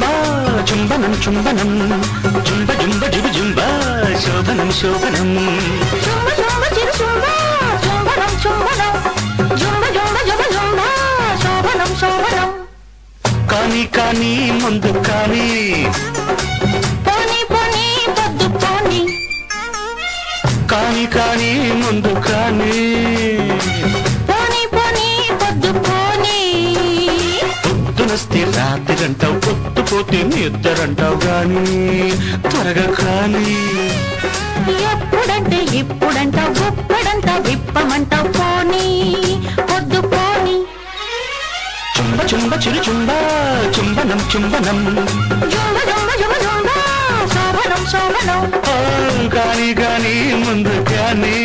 చుంబా చుంబనం చుంబనం జుంబ జుంబ జుబు జుంబ శోభనం శోభనం జుంబ జుంబ చిరు జుంబ జుంబనం చుంబనం జుంబ జుంబ జుబు జుంబ శోభనం శోభనం కానీ కానీ ముందు కానీ పోనీ పోనీ పొద్దు పోనీ కానీ కానీ ముందు కానీ పోనీ పోనీ పొద్దు పోనీ పొద్దునొస్తే రాత్రిరంటావు పొద్దుపోతే నిద్రంటావు గాని త్వరగా కానీ ఎప్పుడంటే ఇప్పుడంటావు గుప్పడంటావు విప్పమంటావు పోనీ పొద్దు పోనీ చుంబ చుంబ చిరు చుంబ చుంబనం చుంబనం జుంబ జుంబ జుబు జుంబ శోభనం శోభనం కానీ కానీ ముందు కానీ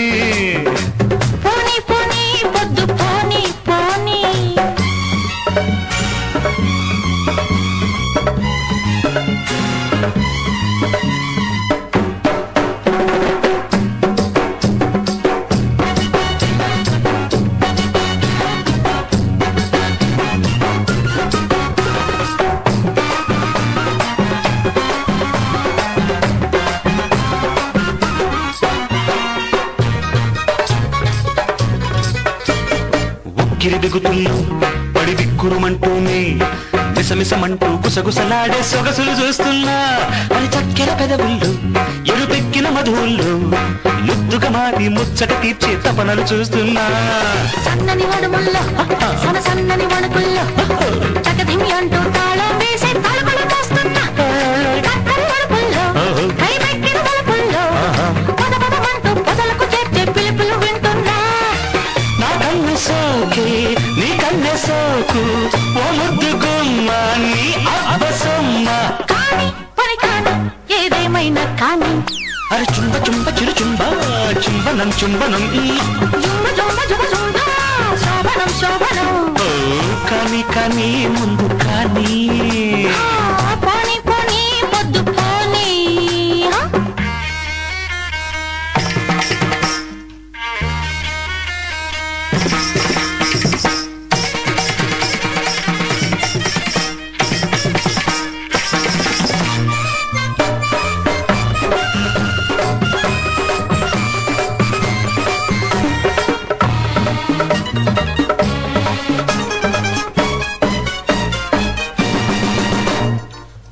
పోనీ పోనీ పొద్దు పోనీ పోనీ ఉక్కిరి బిగుతుల్లో పడి బిక్కురుమంటూనే మిసమిసమంటూ గుసగుసలాడే సొగసులు చూస్తున్నా అని చక్కెర పెదవుల్లో ఎరుపెక్కిన మధువుల్లో ముద్దుగా మారి ముచ్చట తీర్చే తపనలు చూస్తున్నా సన్నని వడుముల్లో సన సన్నని వణుకుల్లో చకదిమి అంటూ తాళం వేసే తలుపులు మోస్తున్నా కక్కరి వడుపుల్లో కైపెక్కిన తలుపుల్లో పద పదమంటూ పొదలకు చేర్చే పిలుపులు వింటున్నా నా కన్ను సోకే నీ కన్నె సోకు ఓ ముద్దు గుమ్మ నీ అబ్బసమ్మ కానీ పని కానీ ఏదేమైనా కానీ అరే చుంబ చుంబ చిరు చుంబ చుంబనం చుంబనం జుంబ జుంబ జుబ జుంబ శోభనం శోభనం కానీ కానీ ముందు కానీ పోనీ పోనీ పొద్దు పోనీ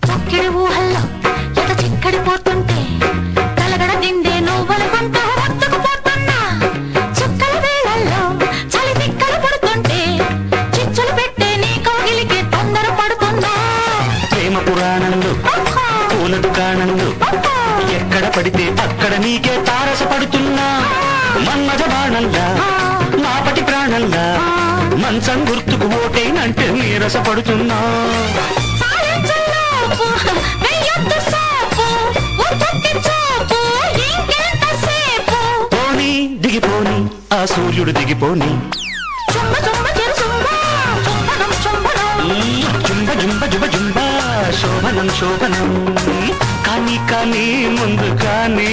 చక్కెడి ఊహల్లో ఎట చిక్కడిపోతుంటే కలగడ దిండే నువ్వనుకుంటూ వత్తుకుపోతున్నా చుక్కల వేళల్లో చలి తిక్కలు పడుతుంటే చిచ్చులు పెట్టే నీ కౌగిలికి తొందర పడుతున్నా ప్రేమ పురాణంలో పూల దుకాణంలో ఎక్కడ పడితే అక్కడ నీకే తారసపడుతున్నా మన్మథ బాణంలా మాపటి ప్రాణంలా మంచం గుర్తుకు ఓటేనంటే నీరసపడుతున్నా సాయంత్రంలోపు వెయ్యొద్దు సోపు ఉత్తక్కి చూపు ఇంకెంతసేపు పోనీ దిగిపోని ఆ సూర్యుడు దిగిపోని చుంబ చుంబ చిరు చుంబ చుంబనం చుంబనం జుంబ జుంబ జుబ జుంబ శోభనం శోభనం కానీ కానీ ముందు కానీ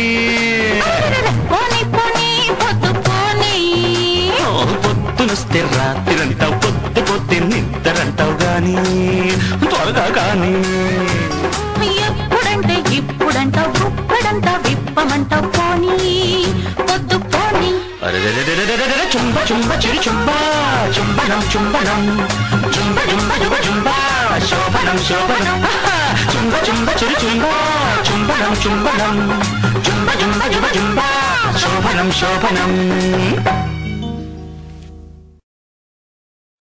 పోనీ పోనీ పొద్దు పోనీ పొద్దునొస్తే రాత్రిరంటావు పొద్దుపోతే నిద్రంటావు గాని త్వరగా కానీ ఎప్పుడంటే ఇప్పుడంటావు గుప్పడంటావు విప్పమంటావు పోనీ పొద్దు పోనీ చుంబ చుంబ చిరు చుంబ చుంబనం చుంబనం జుంబ జుంబ జుబ జుంబ శోభనం శోభనం చుంబ చుంబ చిరు చుంబ చుంబనం చుంబనం జుంబ జుంబ జుబ జుంబ శోభనం శోభనం